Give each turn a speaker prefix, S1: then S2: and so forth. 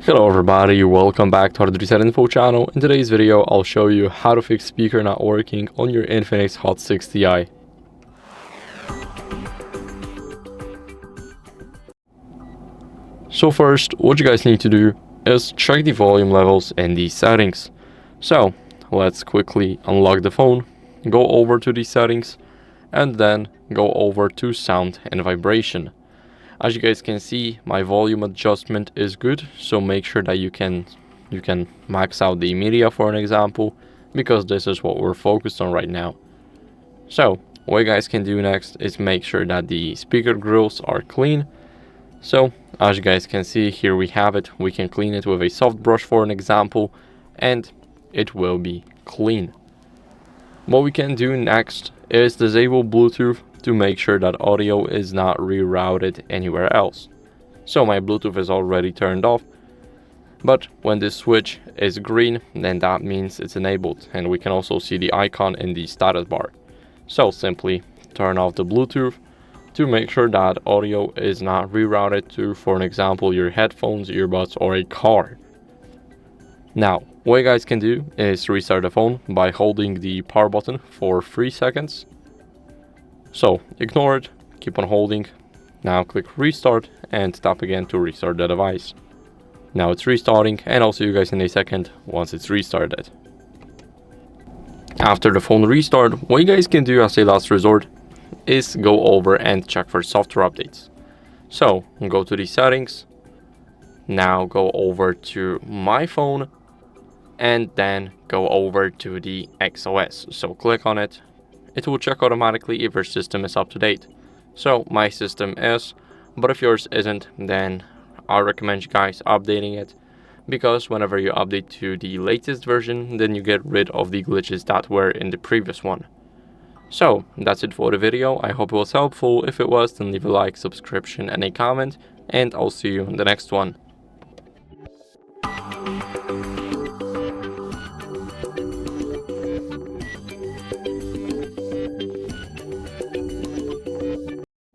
S1: Hello everybody, welcome back to HardReset.Info channel. In today's video, I'll show you how to fix speaker not working on your INFINIX Hot 6Ti. So first, what you guys need to do is check the volume levels in the settings. So let's quickly unlock the phone, go over to the settings, and then go over to sound and vibration. As you guys can see, my volume adjustment is good, so make sure that you can max out the media for an example, because this is what we're focused on right now. So what you guys can do next is make sure that the speaker grills are clean. So as you guys can see, here we have it. We can clean it with a soft brush for an example, and it will be clean. What we can do next is disable Bluetooth to make sure that audio is not rerouted anywhere else. So my Bluetooth is already turned off, but when this switch is green, then that means it's enabled, and we can also see the icon in the status bar. So simply turn off the Bluetooth to make sure that audio is not rerouted to, for an example, your headphones, earbuds, or a car. Now, what you guys can do is restart the phone by holding the power button for 3 seconds. So ignore it, keep on holding. Now click restart and tap again to restart the device. Now it's restarting, and I'll see you guys in a second once it's restarted. After the phone restart, what you guys can do as a last resort is go over and check for software updates. So go to the settings, now go over to my phone, and then go over to the XOS. So click on it. It will check automatically if your system is up to date. So my system is, but if yours isn't, then I recommend you guys updating it, because whenever you update to the latest version, then you get rid of the glitches that were in the previous one. So that's it for the video. I hope it was helpful. If it was, then leave a like, subscription, and a comment, and I'll see you in the next one.